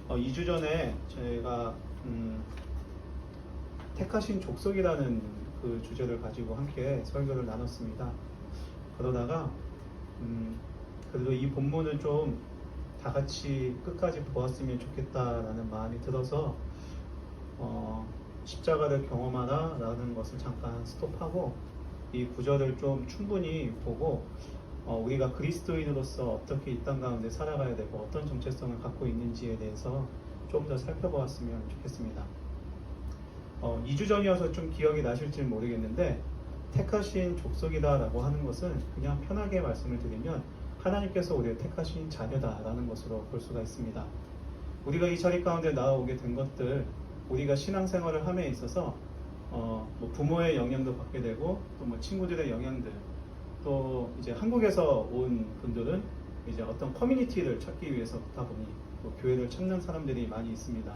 2주 전에 저희가 택하신 족속이라는 그 주제를 가지고 함께 설교를 나눴습니다. 그러다가 그래도 이 본문을 좀 다 같이 끝까지 보았으면 좋겠다라는 마음이 들어서 십자가를 경험하라 라는 것을 잠깐 스톱하고 이 구절을 좀 충분히 보고 우리가 그리스도인으로서 어떻게 이 땅 가운데 살아가야 되고 어떤 정체성을 갖고 있는지에 대해서 좀 더 살펴보았으면 좋겠습니다. 2주 전이어서 좀 기억이 나실지 모르겠는데 택하신 족속이다 라고 하는 것은 그냥 편하게 말씀을 드리면 하나님께서 우리를 택하신 자녀다 라는 것으로 볼 수가 있습니다. 우리가 이 자리 가운데 나아오게 된 것들, 우리가 신앙생활을 함에 있어서 뭐 부모의 영향도 받게 되고 또 뭐 친구들의 영향들, 또 이제 한국에서 온 분들은 이제 어떤 커뮤니티를 찾기 위해서 다 보니 또 교회를 찾는 사람들이 많이 있습니다.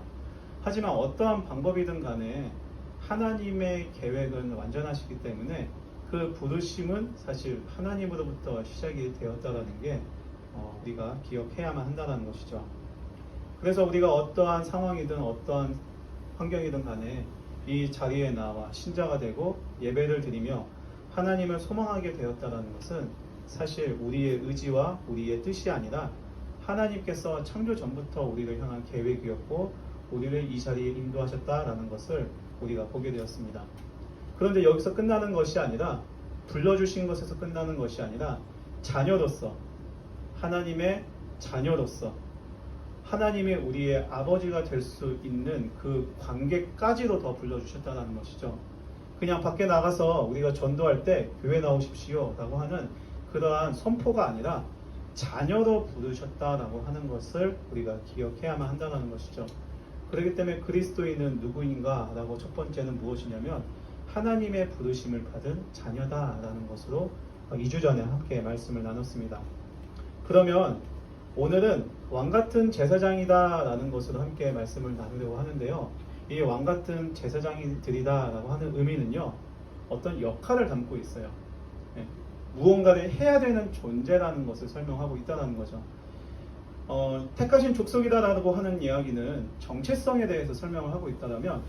하지만 어떠한 방법이든 간에 하나님의 계획은 완전하시기 때문에 그 부르심은 사실 하나님으로부터 시작이 되었다라는 게 우리가 기억해야만 한다는 것이죠. 그래서 우리가 어떠한 상황이든 어떠한 환경이든 간에 이 자리에 나와 신자가 되고 예배를 드리며 하나님을 소망하게 되었다는 것은 사실 우리의 의지와 우리의 뜻이 아니라 하나님께서 창조 전부터 우리를 향한 계획이었고 우리를 이 자리에 인도하셨다라는 것을 우리가 보게 되었습니다. 그런데 여기서 끝나는 것이 아니라 불러주신 것에서 끝나는 것이 아니라 자녀로서 하나님의 자녀로서 하나님이 우리의 아버지가 될 수 있는 그 관계까지도 더 불러주셨다는 것이죠. 그냥 밖에 나가서 우리가 전도할 때 교회 나오십시오 라고 하는 그러한 선포가 아니라 자녀로 부르셨다라고 하는 것을 우리가 기억해야만 한다는 것이죠. 그렇기 때문에 그리스도인은 누구인가 라고 첫 번째는 무엇이냐면 하나님의 부르심을 받은 자녀다라는 것으로 2주 전에 함께 말씀을 나눴습니다. 그러면 오늘은 왕같은 제사장이다 라는 것으로 함께 말씀을 나누려고 하는데요. 이 왕같은 제사장이들이다 라고 하는 의미는요, 어떤 역할을 담고 있어요. 무언가를 해야 되는 존재라는 것을 설명하고 있다는 거죠. 택하신 족속이다라고 하는 이야기는 정체성에 대해서 설명을 하고 있다면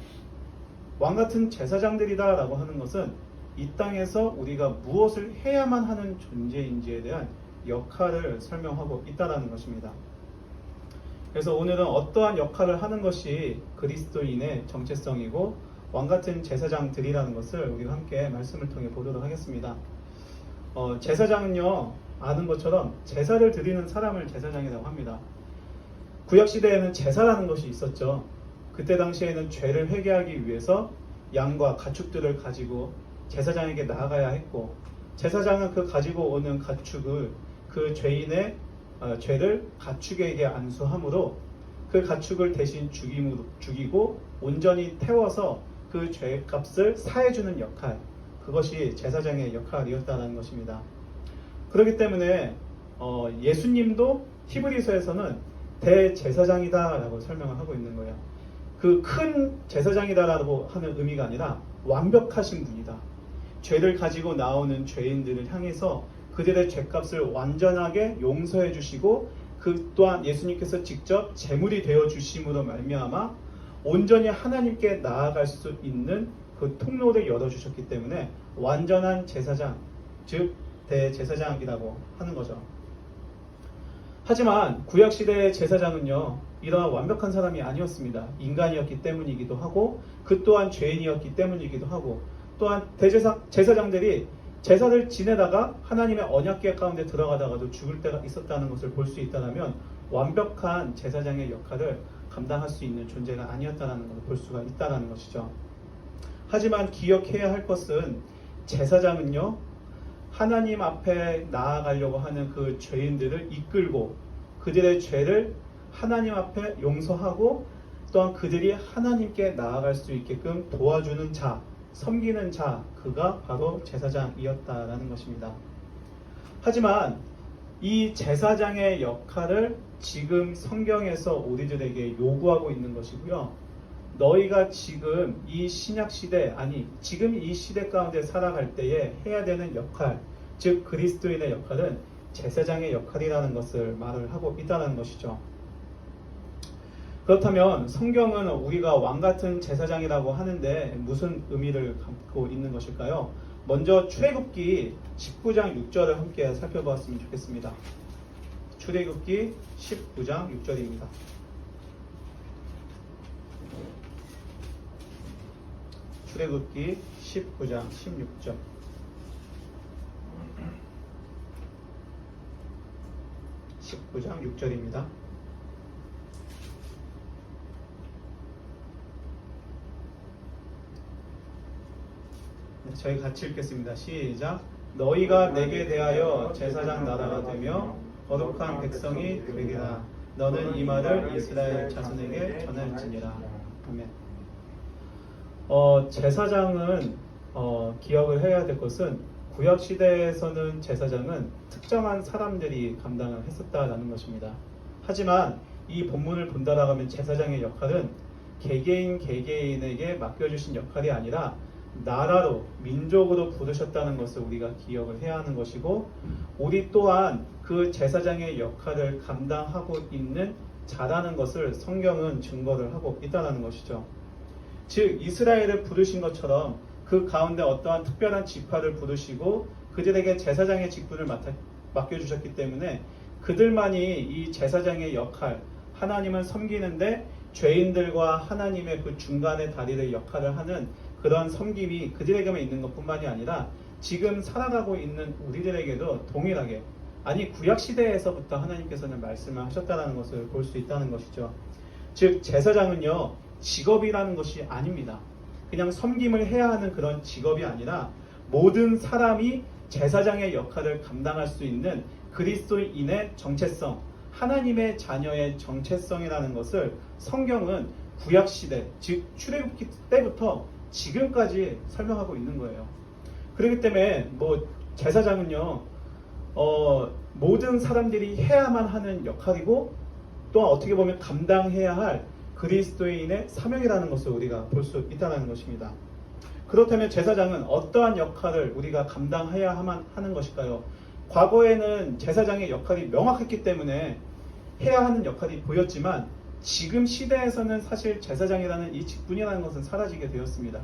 왕같은 제사장들이다 라고 하는 것은 이 땅에서 우리가 무엇을 해야만 하는 존재인지에 대한 역할을 설명하고 있다는 것입니다. 그래서 오늘은 어떠한 역할을 하는 것이 그리스도인의 정체성이고 왕같은 제사장들이라는 것을 우리가 함께 말씀을 통해 보도록 하겠습니다. 제사장은요, 아는 것처럼 제사를 드리는 사람을 제사장이라고 합니다. 구약시대에는 제사라는 것이 있었죠. 그때 당시에는 죄를 회개하기 위해서 양과 가축들을 가지고 제사장에게 나아가야 했고, 제사장은 그 가지고 오는 가축을 그 죄인의 죄를 가축에게 안수함으로 그 가축을 대신 죽이고 온전히 태워서 그 죄값을 사해주는 역할, 그것이 제사장의 역할이었다는 것입니다. 그렇기 때문에 예수님도 히브리서에서는 대제사장이다 라고 설명을 하고 있는 거예요. 그 큰 제사장이다라고 하는 의미가 아니라 완벽하신 분이다. 죄를 가지고 나오는 죄인들을 향해서 그들의 죄값을 완전하게 용서해 주시고 그 또한 예수님께서 직접 제물이 되어 주심으로 말미암아 온전히 하나님께 나아갈 수 있는 그 통로를 열어주셨기 때문에 완전한 제사장, 즉 대제사장이라고 하는 거죠. 하지만 구약시대의 제사장은요, 이러한 완벽한 사람이 아니었습니다. 인간이었기 때문이기도 하고 그 또한 죄인이었기 때문이기도 하고, 또한 제사장들이 제사를 지내다가 하나님의 언약궤 가운데 들어가다가도 죽을 때가 있었다는 것을 볼 수 있다면 완벽한 제사장의 역할을 감당할 수 있는 존재가 아니었다는 것을 볼 수가 있다는 것이죠. 하지만 기억해야 할 것은 제사장은요, 하나님 앞에 나아가려고 하는 그 죄인들을 이끌고 그들의 죄를 하나님 앞에 용서하고 또한 그들이 하나님께 나아갈 수 있게끔 도와주는 자, 섬기는 자, 그가 바로 제사장이었다라는 것입니다. 하지만 이 제사장의 역할을 지금 성경에서 우리들에게 요구하고 있는 것이고요. 너희가 지금 이 신약시대, 지금 이 시대 가운데 살아갈 때에 해야 되는 역할, 즉 그리스도인의 역할은 제사장의 역할이라는 것을 말을 하고 있다는 것이죠. 그렇다면 성경은 우리가 왕 같은 제사장이라고 하는데 무슨 의미를 갖고 있는 것일까요? 먼저 출애굽기 19장 6절을 함께 살펴보았으면 좋겠습니다. 출애굽기 19장 6절입니다. 출애굽기 19장 16절. (19장 6절입니다) 네, 저희 같이 읽겠습니다. 시작. 너희가 내게 대하여 제사장 나라가 되며 거룩한 백성이 되리라. 너는 이 말을 이스라엘 자손에게 전할지니라. 아멘. 제사장은 기억을 해야 될 것은 구약 시대에서는 제사장은 특정한 사람들이 감당을 했었다라는 것입니다. 하지만 이 본문을 본다라고 하면 제사장의 역할은 개개인에게 맡겨주신 역할이 아니라 나라로 민족으로 부르셨다는 것을 우리가 기억을 해야 하는 것이고, 우리 또한 그 제사장의 역할을 감당하고 있는 자라는 것을 성경은 증거를 하고 있다는 것이죠. 즉 이스라엘을 부르신 것처럼 그 가운데 어떠한 특별한 지파를 부르시고 그들에게 제사장의 직분을 맡겨주셨기 때문에 그들만이 이 제사장의 역할, 하나님을 섬기는데 죄인들과 하나님의 그 중간의 다리를 역할을 하는 그런 섬김이 그들에게만 있는 것뿐만이 아니라 지금 살아가고 있는 우리들에게도 동일하게, 아니 구약 시대에서부터 하나님께서는 말씀을 하셨다는 것을 볼 수 있다는 것이죠. 즉 제사장은요 직업이라는 것이 아닙니다. 그냥 섬김을 해야 하는 그런 직업이 아니라 모든 사람이 제사장의 역할을 감당할 수 있는 그리스도인의 정체성, 하나님의 자녀의 정체성이라는 것을 성경은 구약 시대, 즉 출애굽기 때부터 지금까지 설명하고 있는 거예요. 그렇기 때문에 제사장은요 모든 사람들이 해야만 하는 역할이고 또한 어떻게 보면 감당해야 할 그리스도인의 사명이라는 것을 우리가 볼 수 있다는 것입니다. 그렇다면 제사장은 어떠한 역할을 우리가 감당해야만 하는 것일까요? 과거에는 제사장의 역할이 명확했기 때문에 해야 하는 역할이 보였지만 지금 시대에서는 사실 제사장이라는 이 직분이라는 것은 사라지게 되었습니다.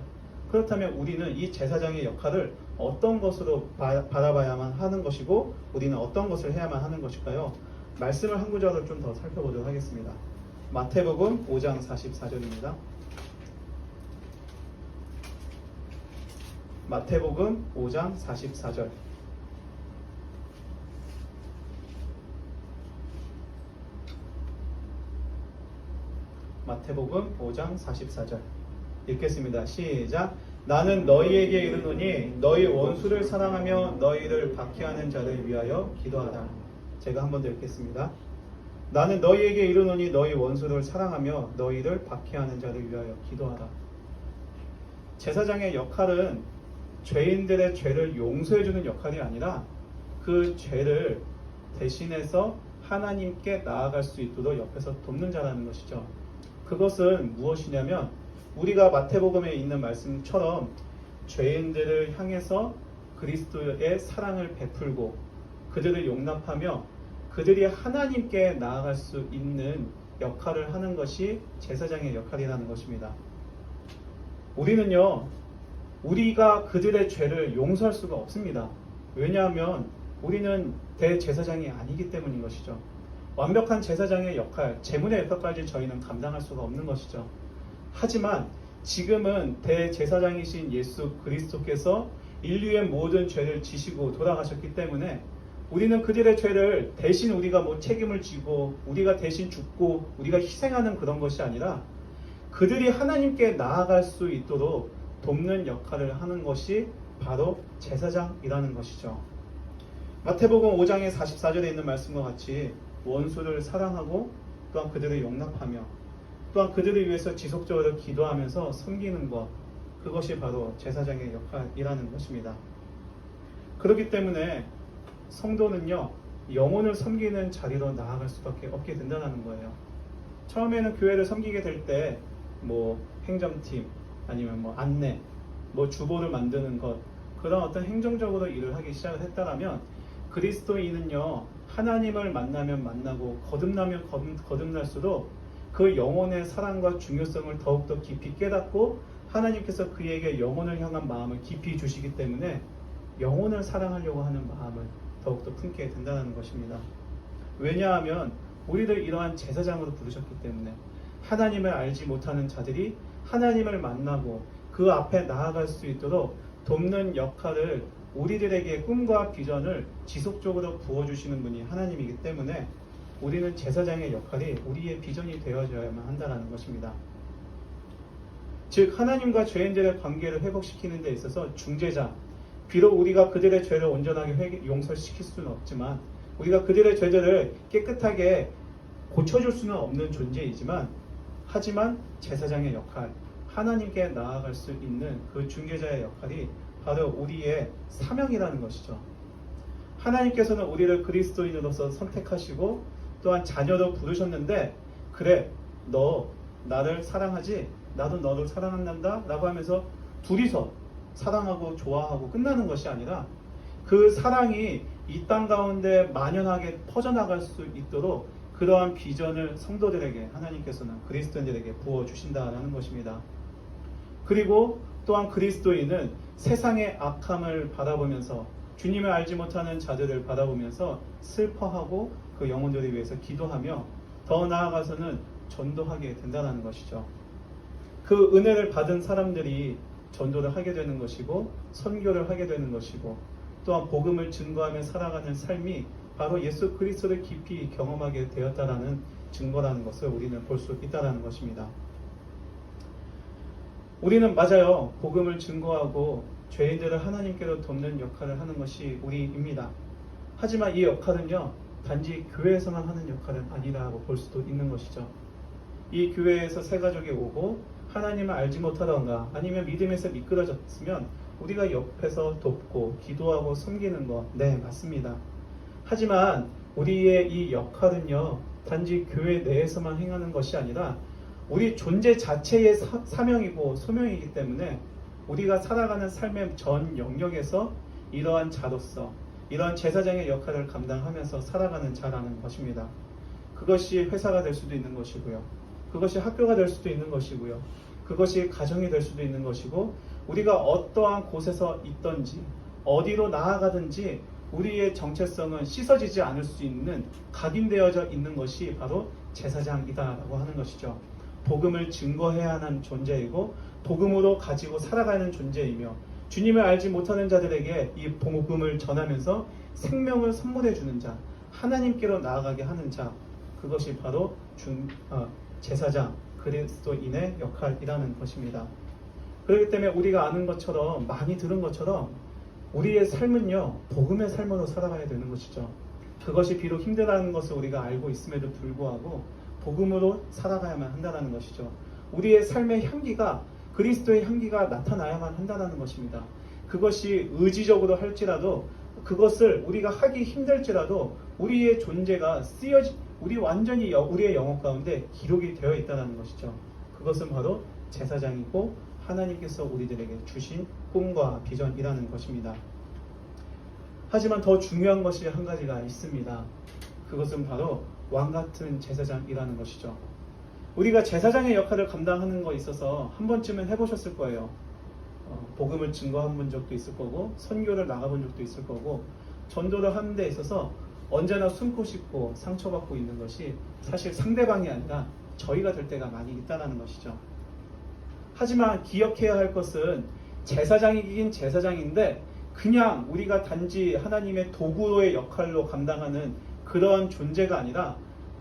그렇다면 우리는 이 제사장의 역할을 어떤 것으로 바라봐야만 하는 것이고 우리는 어떤 것을 해야만 하는 것일까요? 말씀을 한 구절을 좀 더 살펴보도록 하겠습니다. 마태복음 5장 44절입니다. 마태복음 5장 44절. 마태복음 5장 44절 읽겠습니다. 시작. 나는 너희에게 이르노니 너희 원수를 사랑하며 너희를 박해하는 자를 위하여 기도하라. 제가 한 번 더 읽겠습니다. 나는 너희에게 이르노니 너희 원수를 사랑하며 너희를 박해하는 자를 위하여 기도하라. 제사장의 역할은 죄인들의 죄를 용서해주는 역할이 아니라 그 죄를 대신해서 하나님께 나아갈 수 있도록 옆에서 돕는 자라는 것이죠. 그것은 무엇이냐면 우리가 마태복음에 있는 말씀처럼 죄인들을 향해서 그리스도의 사랑을 베풀고 그들을 용납하며 그들이 하나님께 나아갈 수 있는 역할을 하는 것이 제사장의 역할이라는 것입니다. 우리는요, 우리가 그들의 죄를 용서할 수가 없습니다. 왜냐하면 우리는 대제사장이 아니기 때문인 것이죠. 완벽한 제사장의 역할, 제문의 역할까지 저희는 감당할 수가 없는 것이죠. 하지만 지금은 대제사장이신 예수 그리스도께서 인류의 모든 죄를 지시고 돌아가셨기 때문에 우리는 그들의 죄를 대신 우리가 책임을 지고 우리가 대신 죽고 우리가 희생하는 그런 것이 아니라 그들이 하나님께 나아갈 수 있도록 돕는 역할을 하는 것이 바로 제사장이라는 것이죠. 마태복음 5장의 44절에 있는 말씀과 같이 원수를 사랑하고 또한 그들을 용납하며 또한 그들을 위해서 지속적으로 기도하면서 섬기는 것, 그것이 바로 제사장의 역할이라는 것입니다. 그렇기 때문에 성도는요, 영혼을 섬기는 자리로 나아갈 수밖에 없게 된다는 거예요. 처음에는 교회를 섬기게 될 때 행정팀 아니면 안내, 주보를 만드는 것, 그런 어떤 행정적으로 일을 하기 시작을 했다라면 그리스도인은요, 하나님을 만나면 만나고 거듭나면 거듭날수록 그 영혼의 사랑과 중요성을 더욱더 깊이 깨닫고 하나님께서 그에게 영혼을 향한 마음을 깊이 주시기 때문에 영혼을 사랑하려고 하는 마음을 더욱더 품게 된다는 것입니다. 왜냐하면 우리를 이러한 제사장으로 부르셨기 때문에 하나님을 알지 못하는 자들이 하나님을 만나고 그 앞에 나아갈 수 있도록 돕는 역할을 우리들에게 꿈과 비전을 지속적으로 부어주시는 분이 하나님이기 때문에 우리는 제사장의 역할이 우리의 비전이 되어져야만 한다는 것입니다. 즉 하나님과 죄인들의 관계를 회복시키는 데 있어서 중재자, 비록 우리가 그들의 죄를 온전하게 용서시킬 수는 없지만 우리가 그들의 죄들을 깨끗하게 고쳐줄 수는 없는 존재이지만 하지만 제사장의 역할, 하나님께 나아갈 수 있는 그 중개자의 역할이 바로 우리의 사명이라는 것이죠. 하나님께서는 우리를 그리스도인으로서 선택하시고 또한 자녀로 부르셨는데 그래 너 나를 사랑하지 나도 너를 사랑한다 라고 하면서 둘이서 사랑하고 좋아하고 끝나는 것이 아니라 그 사랑이 이 땅 가운데 만연하게 퍼져나갈 수 있도록 그러한 비전을 성도들에게 하나님께서는 그리스도인들에게 부어주신다라는 것입니다. 그리고 또한 그리스도인은 세상의 악함을 바라보면서 주님을 알지 못하는 자들을 바라보면서 슬퍼하고 그 영혼들을 위해서 기도하며 더 나아가서는 전도하게 된다는 것이죠. 그 은혜를 받은 사람들이 전도를 하게 되는 것이고 선교를 하게 되는 것이고 또한 복음을 증거하며 살아가는 삶이 바로 예수 그리스도를 깊이 경험하게 되었다라는 증거라는 것을 우리는 볼 수 있다는 것입니다. 우리는 맞아요. 복음을 증거하고 죄인들을 하나님께로 돕는 역할을 하는 것이 우리입니다. 하지만 이 역할은요, 단지 교회에서만 하는 역할은 아니라고 볼 수도 있는 것이죠. 이 교회에서 새 가족이 오고 하나님을 알지 못하던가 아니면 믿음에서 미끄러졌으면 우리가 옆에서 돕고 기도하고 섬기는 것, 네, 맞습니다. 하지만 우리의 이 역할은요, 단지 교회 내에서만 행하는 것이 아니라 우리 존재 자체의 사명이고 소명이기 때문에 우리가 살아가는 삶의 전 영역에서 이러한 자로서 이러한 제사장의 역할을 감당하면서 살아가는 자라는 것입니다. 그것이 회사가 될 수도 있는 것이고요. 그것이 학교가 될 수도 있는 것이고요. 그것이 가정이 될 수도 있는 것이고 우리가 어떠한 곳에서 있든지 어디로 나아가든지 우리의 정체성은 씻어지지 않을 수 있는 각인되어져 있는 것이 바로 제사장이다라고 하는 것이죠. 복음을 증거해야 하는 존재이고 복음으로 가지고 살아가는 존재이며 주님을 알지 못하는 자들에게 이 복음을 전하면서 생명을 선물해 주는 자, 하나님께로 나아가게 하는 자, 그것이 바로 제사장, 그리스도인의 역할이라는 것입니다. 그렇기 때문에 우리가 아는 것처럼 많이 들은 것처럼 우리의 삶은요, 복음의 삶으로 살아가야 되는 것이죠. 그것이 비록 힘들다는 것을 우리가 알고 있음에도 불구하고 복음으로 살아가야만 한다는 것이죠. 우리의 삶의 향기가 그리스도의 향기가 나타나야만 한다는 것입니다. 그것이 의지적으로 할지라도 그것을 우리가 하기 힘들지라도 우리의 존재가 우리 완전히 우리의 영혼 가운데 기록이 되어 있다는 것이죠. 그것은 바로 제사장이고 하나님께서 우리들에게 주신 꿈과 비전이라는 것입니다. 하지만 더 중요한 것이 한 가지가 있습니다. 그것은 바로 왕같은 제사장이라는 것이죠. 우리가 제사장의 역할을 감당하는 것에 있어서 한 번쯤은 해보셨을 거예요. 복음을 증거한 본 적도 있을 거고 선교를 나가본 적도 있을 거고 전도를 하는 데 있어서 언제나 숨고 싶고 상처받고 있는 것이 사실 상대방이 아니라 저희가 될 때가 많이 있다는 것이죠. 하지만 기억해야 할 것은 제사장이긴 제사장인데 그냥 우리가 단지 하나님의 도구의 역할로 감당하는 그러한 존재가 아니라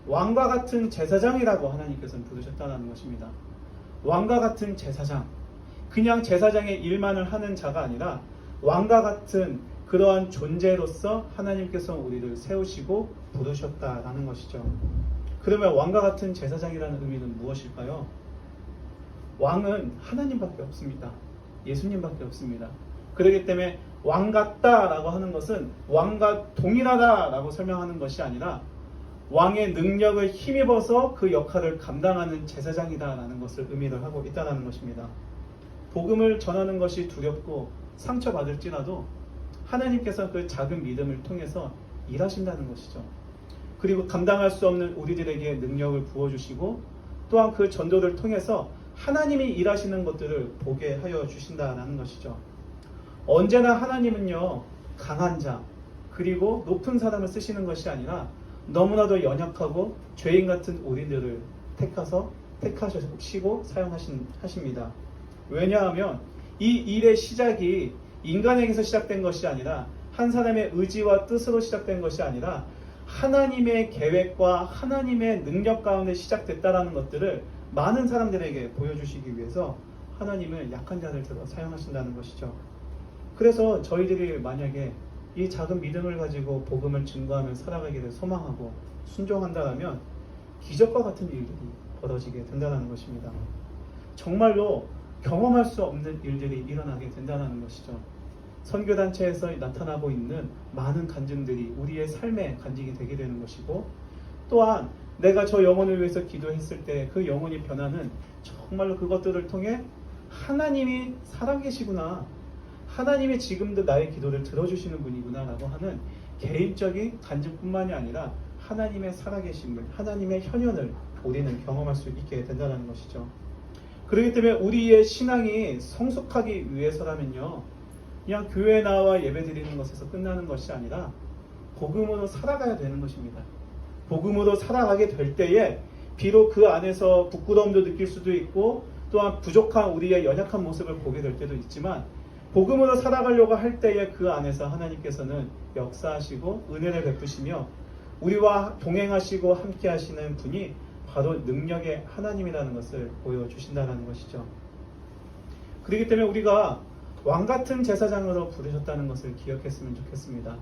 왕과 같은 제사장이라고 하나님께서는 부르셨다는 것입니다. 왕과 같은 제사장, 그냥 제사장의 일만을 하는 자가 아니라 왕과 같은 그러한 존재로서 하나님께서 우리를 세우시고 부르셨다라는 것이죠. 그러면 왕과 같은 제사장이라는 의미는 무엇일까요? 왕은 하나님밖에 없습니다. 예수님밖에 없습니다. 그렇기 때문에 왕 같다라고 하는 것은 왕과 동일하다라고 설명하는 것이 아니라 왕의 능력을 힘입어서 그 역할을 감당하는 제사장이다라는 것을 의미를 하고 있다는 것입니다. 복음을 전하는 것이 두렵고 상처받을지라도 하나님께서 그 작은 믿음을 통해서 일하신다는 것이죠. 그리고 감당할 수 없는 우리들에게 능력을 부어주시고 또한 그 전도를 통해서 하나님이 일하시는 것들을 보게 하여 주신다는 것이죠. 언제나 하나님은요, 강한 자 그리고 높은 사람을 쓰시는 것이 아니라 너무나도 연약하고 죄인 같은 우리들을 택하시고 사용하십니다. 왜냐하면 이 일의 시작이 인간에게서 시작된 것이 아니라 한 사람의 의지와 뜻으로 시작된 것이 아니라 하나님의 계획과 하나님의 능력 가운데 시작됐다라는 것들을 많은 사람들에게 보여주시기 위해서 하나님은 약한 자를 들어 사용하신다는 것이죠. 그래서 저희들이 만약에 이 작은 믿음을 가지고 복음을 증거하며 살아가기를 소망하고 순종한다면 기적과 같은 일들이 벌어지게 된다는 것입니다. 정말로 경험할 수 없는 일들이 일어나게 된다는 것이죠. 선교단체에서 나타나고 있는 많은 간증들이 우리의 삶의 간증이 되게 되는 것이고, 또한 내가 저 영혼을 위해서 기도했을 때 그 영혼이 변하는, 정말로 그것들을 통해 하나님이 살아계시구나, 하나님이 지금도 나의 기도를 들어주시는 분이구나 라고 하는 개인적인 간증뿐만이 아니라 하나님의 살아계심을, 하나님의 현현을 우리는 경험할 수 있게 된다는 것이죠. 그렇기 때문에 우리의 신앙이 성숙하기 위해서라면요, 그냥 교회에 나와 예배 드리는 것에서 끝나는 것이 아니라 복음으로 살아가야 되는 것입니다. 복음으로 살아가게 될 때에 비록 그 안에서 부끄러움도 느낄 수도 있고, 또한 부족한 우리의 연약한 모습을 보게 될 때도 있지만, 복음으로 살아가려고 할 때에 그 안에서 하나님께서는 역사하시고 은혜를 베푸시며 우리와 동행하시고 함께 하시는 분이 바로 능력의 하나님이라는 것을 보여주신다는 것이죠. 그렇기 때문에 우리가 왕같은 제사장으로 부르셨다는 것을 기억했으면 좋겠습니다.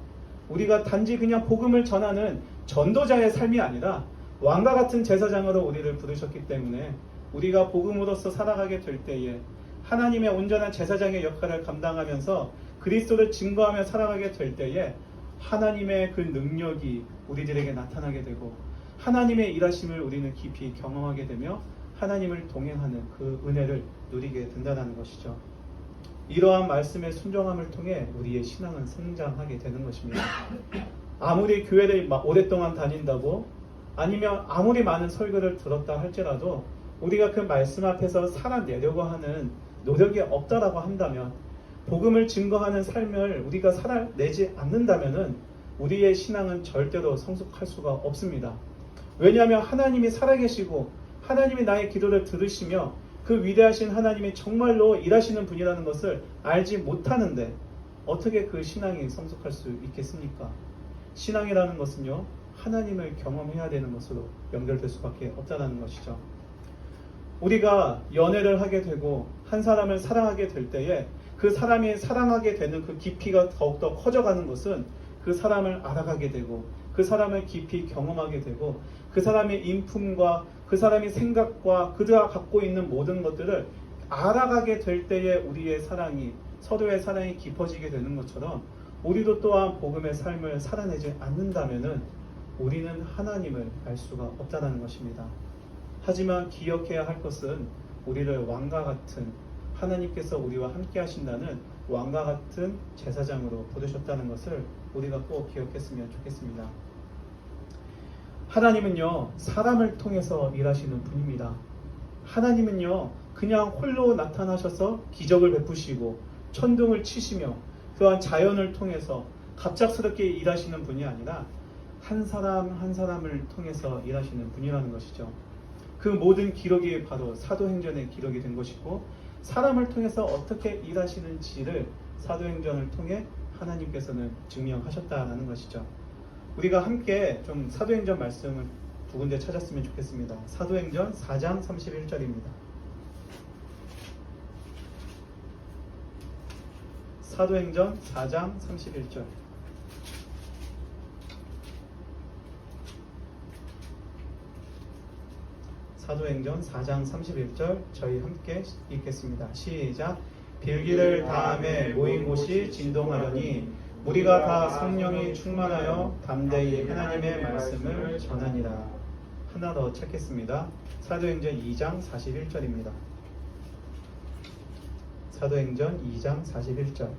우리가 단지 그냥 복음을 전하는 전도자의 삶이 아니라 왕과 같은 제사장으로 우리를 부르셨기 때문에 우리가 복음으로서 살아가게 될 때에 하나님의 온전한 제사장의 역할을 감당하면서 그리스도를 증거하며 살아가게 될 때에 하나님의 그 능력이 우리들에게 나타나게 되고 하나님의 일하심을 우리는 깊이 경험하게 되며 하나님을 동행하는 그 은혜를 누리게 된다는 것이죠. 이러한 말씀의 순종함을 통해 우리의 신앙은 성장하게 되는 것입니다. 아무리 교회를 오랫동안 다닌다고, 아니면 아무리 많은 설교를 들었다 할지라도 우리가 그 말씀 앞에서 살아내려고 하는 노력이 없다라고 한다면, 복음을 증거하는 삶을 우리가 살아내지 않는다면 우리의 신앙은 절대로 성숙할 수가 없습니다. 왜냐하면 하나님이 살아계시고 하나님이 나의 기도를 들으시며 그 위대하신 하나님이 정말로 일하시는 분이라는 것을 알지 못하는데 어떻게 그 신앙이 성숙할 수 있겠습니까? 신앙이라는 것은요, 하나님을 경험해야 되는 것으로 연결될 수밖에 없다는 것이죠. 우리가 연애를 하게 되고 한 사람을 사랑하게 될 때에 그 사람이 사랑하게 되는 그 깊이가 더욱더 커져가는 것은 그 사람을 알아가게 되고 그 사람을 깊이 경험하게 되고 그 사람의 인품과 그 사람의 생각과 그가 갖고 있는 모든 것들을 알아가게 될 때에 우리의 사랑이, 서로의 사랑이 깊어지게 되는 것처럼 우리도 또한 복음의 삶을 살아내지 않는다면 우리는 하나님을 알 수가 없다는 것입니다. 하지만 기억해야 할 것은 우리를 왕과 같은, 하나님께서 우리와 함께 하신다는 왕과 같은 제사장으로 부르셨다는 것을 우리가 꼭 기억했으면 좋겠습니다. 하나님은요, 사람을 통해서 일하시는 분입니다. 하나님은요, 그냥 홀로 나타나셔서 기적을 베푸시고 천둥을 치시며 또한 자연을 통해서 갑작스럽게 일하시는 분이 아니라 한 사람 한 사람을 통해서 일하시는 분이라는 것이죠. 그 모든 기록이 바로 사도행전의 기록이 된 것이고, 사람을 통해서 어떻게 일하시는지를 사도행전을 통해 하나님께서는 증명하셨다는 것이죠. 우리가 함께 좀 사도행전 말씀을 두 군데 찾았으면 좋겠습니다. 사도행전 4장 31절입니다. 사도행전 4장 31절. 사도행전 4장 31절 저희 함께 읽겠습니다. 시작. 빌기를 다함에 모인 곳이 진동하더니 우리가 다 성령이 충만하여 담대히 하나님의 말씀을 전하니라. 하나 더 찾겠습니다. 사도행전 2장 41절입니다. 사도행전 2장 41절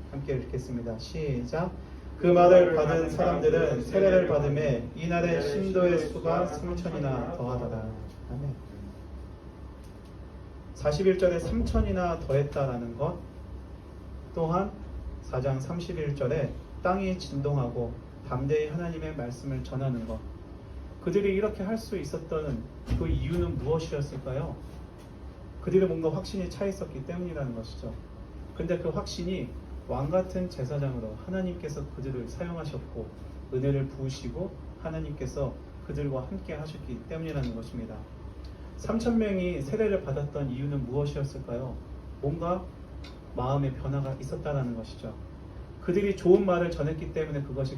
함께 읽겠습니다. 시작. 그 말을 받은 사람들은 세례를 받음에 이날의 신도의 수가 3,000이나 더하더라. 아멘. 41절에 3천이나 더했다라는 것, 또한 4장 31절에 땅이 진동하고 담대히 하나님의 말씀을 전하는 것, 그들이 이렇게 할 수 있었던 그 이유는 무엇이었을까요? 그들이 뭔가 확신이 차 있었기 때문이라는 것이죠. 근데 그 확신이 왕같은 제사장으로 하나님께서 그들을 사용하셨고 은혜를 부으시고 하나님께서 그들과 함께 하셨기 때문이라는 것입니다. 3,000명이 세례를 받았던 이유는 무엇이었을까요? 뭔가 마음의 변화가 있었다는 것이죠. 그들이 좋은 말을 전했기 때문에 그것이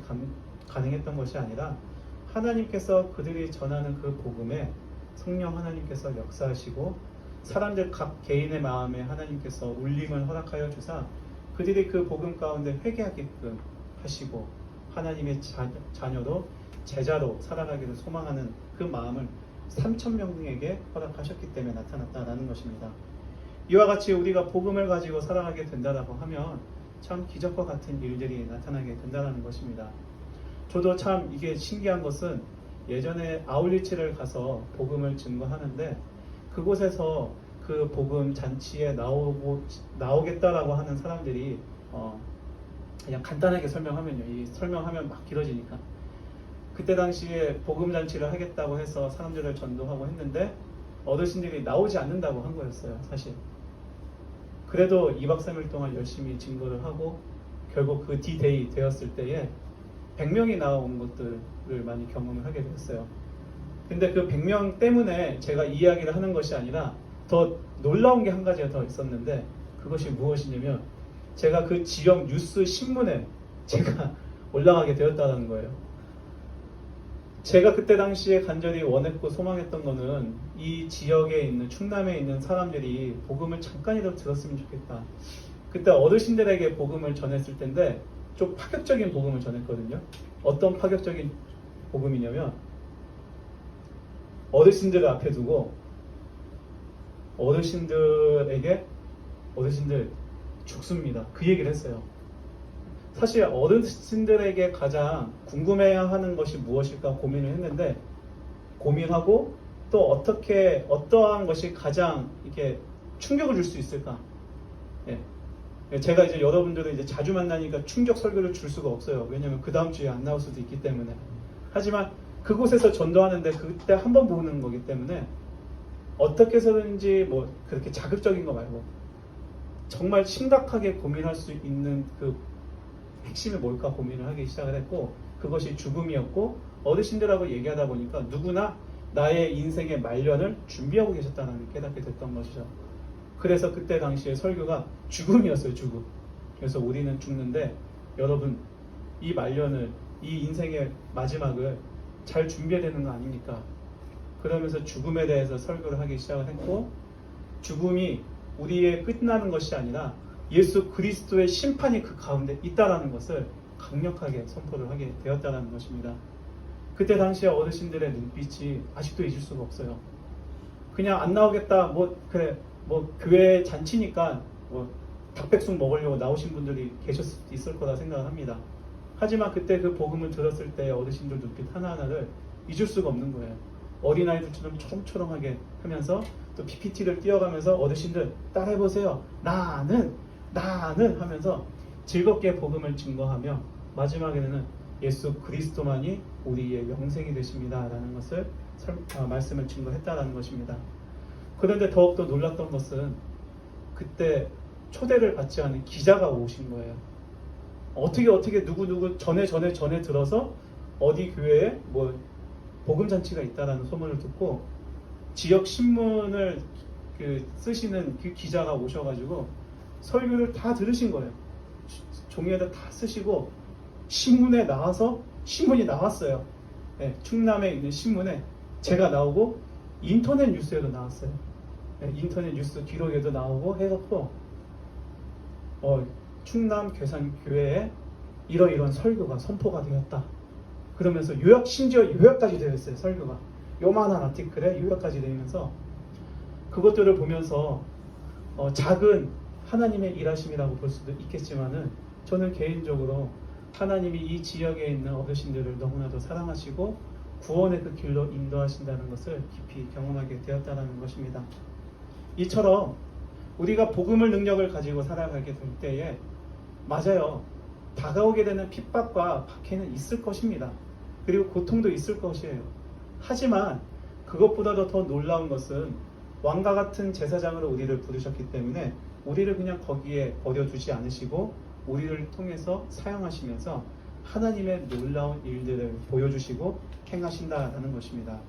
가능했던 것이 아니라 하나님께서 그들이 전하는 그 복음에 성령 하나님께서 역사하시고 사람들 각 개인의 마음에 하나님께서 울림을 허락하여 주사 그들이 그 복음 가운데 회개하게끔 하시고 하나님의 자녀로 제자로 살아가기를 소망하는 그 마음을 3,000명에게 허락하셨기 때문에 나타났다는 것입니다. 이와 같이 우리가 복음을 가지고 살아가게 된다고 하면 참 기적과 같은 일들이 나타나게 된다는 것입니다. 저도 참 이게 신기한 것은 예전에 아울리치를 가서 복음을 증거하는데 그곳에서 그 복음 잔치에 나오겠다라고 하는 사람들이 그냥 간단하게 설명하면요. 이 설명하면 막 길어지니까. 그때 당시에 복음 잔치를 하겠다고 해서 사람들을 전도하고 했는데 어르신들이 나오지 않는다고 한 거였어요, 사실. 그래도 2박 3일 동안 열심히 증거를 하고 결국 그 D-Day 되었을 때에 100명이 나온 것들을 많이 경험을 하게 되었어요. 근데 그 100명 때문에 제가 이야기를 하는 것이 아니라 더 놀라운 게 한 가지가 더 있었는데 그것이 무엇이냐면 제가 그 지역 뉴스 신문에 제가 올라가게 되었다는 거예요. 제가 그때 당시에 간절히 원했고 소망했던 거는 이 지역에 있는 충남에 있는 사람들이 복음을 잠깐이라도 들었으면 좋겠다. 그때 어르신들에게 복음을 전했을 텐데 좀 파격적인 복음을 전했거든요. 어떤 파격적인 복음이냐면 어르신들을 앞에 두고 어르신들 죽습니다. 그 얘기를 했어요. 사실 어르신들에게 가장 궁금해하는 것이 무엇일까 고민을 했는데 고민하고 또 어떠한 것이 가장 이렇게 충격을 줄 수 있을까? 예. 제가 이제 여러분들을 이제 자주 만나니까 충격 설교를 줄 수가 없어요. 왜냐하면 그 다음 주에 안 나올 수도 있기 때문에. 하지만 그곳에서 전도하는데 그때 한 번 보는 거기 때문에 어떻게 해서든지 뭐 그렇게 자극적인 거 말고 정말 심각하게 고민할 수 있는 그 핵심이 뭘까 고민을 하기 시작을 했고 그것이 죽음이었고 어르신들하고 얘기하다 보니까 누구나 나의 인생의 말년을 준비하고 계셨다는 걸 깨닫게 됐던 것이죠. 그래서 그때 당시에 설교가 죽음이었어요. 죽음. 그래서 우리는 죽는데 여러분 이 말년을 이 인생의 마지막을 잘 준비해야 되는 거 아닙니까? 그러면서 죽음에 대해서 설교를 하기 시작을 했고 죽음이 우리의 끝나는 것이 아니라 예수 그리스도의 심판이 그 가운데 있다라는 것을 강력하게 선포를 하게 되었다는 것입니다. 그때 당시에 어르신들의 눈빛이 아직도 잊을 수가 없어요. 그냥 안 나오겠다, 교회 잔치니까 닭백숙 먹으려고 나오신 분들이 있을 거다 생각을 합니다. 하지만 그때 그 복음을 들었을 때 어르신들 눈빛 하나하나를 잊을 수가 없는 거예요. 어린아이들처럼 초롱초롱하게 하면서 또 PPT를 띄워가면서 어르신들 따라해보세요. 나는 하면서 즐겁게 복음을 증거하며 마지막에는 예수 그리스도만이 우리의 영생이 되십니다 라는 것을 말씀을 증거했다라는 것입니다. 그런데 더욱더 놀랐던 것은 그때 초대를 받지 않은 기자가 오신 거예요. 어떻게 누구 전에 들어서 어디 교회에 복음잔치가 있다라는 소문을 듣고 지역 신문을 쓰시는 그 기자가 오셔가지고 설교를 다 들으신 거예요. 종이에다 다 쓰시고 신문에 나와서 신문이 나왔어요. 네, 충남에 있는 신문에 제가 나오고 인터넷 뉴스에도 나왔어요. 네, 인터넷 뉴스 기록에도 나오고 해갖고 충남 괴산교회에 이러이러한 설교가 선포가 되었다. 그러면서 심지어 요약까지 되어 있어요. 설교가 요만한 아티클에 요약까지 되면서 그것들을 보면서 작은 하나님의 일하심이라고 볼 수도 있겠지만은 저는 개인적으로 하나님이 이 지역에 있는 어르신들을 너무나도 사랑하시고 구원의 그 길로 인도하신다는 것을 깊이 경험하게 되었다는 것입니다. 이처럼 우리가 복음을 능력을 가지고 살아가게 될 때에 맞아요. 다가오게 되는 핍박과 박해는 있을 것입니다. 그리고 고통도 있을 것이에요. 하지만 그것보다도 더 놀라운 것은 왕과 같은 제사장으로 우리를 부르셨기 때문에 우리를 그냥 거기에 버려두지 않으시고 우리를 통해서 사용하시면서 하나님의 놀라운 일들을 보여주시고 행하신다라는 것입니다.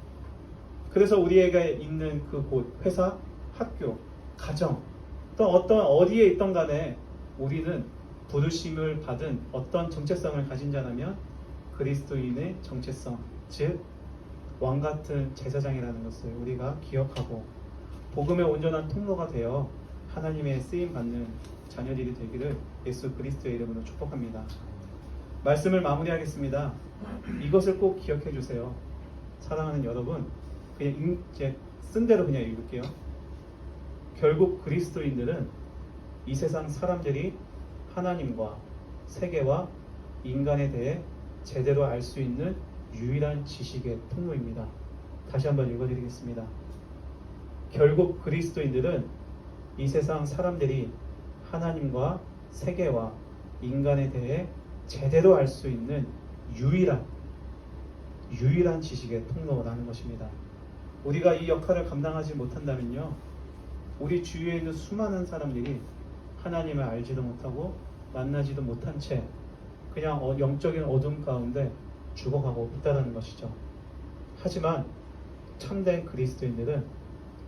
그래서 우리에게 있는 그곳, 회사, 학교, 가정, 또 어디에 있던 간에 우리는 부르심을 받은 어떤 정체성을 가진 자라면 그리스도인의 정체성, 즉 왕같은 제사장이라는 것을 우리가 기억하고 복음의 온전한 통로가 되어 하나님의 쓰임받는 자녀들이 되기를 예수 그리스도의 이름으로 축복합니다. 말씀을 마무리하겠습니다. 이것을 꼭 기억해 주세요. 사랑하는 여러분, 그냥 제 쓴 대로 그냥 읽을게요. 결국 그리스도인들은 이 세상 사람들이 하나님과 세계와 인간에 대해 제대로 알 수 있는 유일한 지식의 통로입니다. 다시 한번 읽어드리겠습니다. 결국 그리스도인들은 이 세상 사람들이 하나님과 세계와 인간에 대해 제대로 알 수 있는 유일한 지식의 통로라는 것입니다. 우리가 이 역할을 감당하지 못한다면요, 우리 주위에 있는 수많은 사람들이 하나님을 알지도 못하고 만나지도 못한 채 그냥 영적인 어둠 가운데 죽어가고 있다는 것이죠. 하지만 참된 그리스도인들은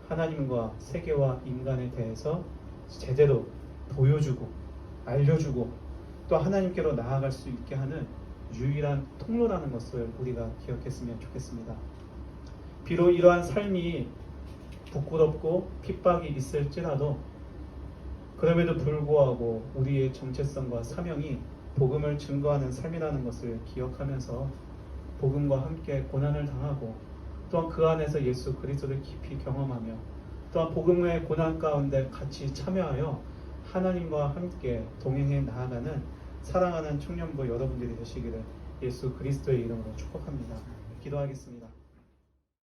하나님과 세계와 인간에 대해서 제대로 보여주고 알려주고 또 하나님께로 나아갈 수 있게 하는 유일한 통로라는 것을 우리가 기억했으면 좋겠습니다. 비록 이러한 삶이 부끄럽고 핍박이 있을지라도 그럼에도 불구하고 우리의 정체성과 사명이 복음을 증거하는 삶이라는 것을 기억하면서 복음과 함께 고난을 당하고 또한 그 안에서 예수 그리스도를 깊이 경험하며 또한 복음의 고난 가운데 같이 참여하여 하나님과 함께 동행해 나아가는 사랑하는 청년부 여러분들이 되시기를 예수 그리스도의 이름으로 축복합니다. 기도하겠습니다.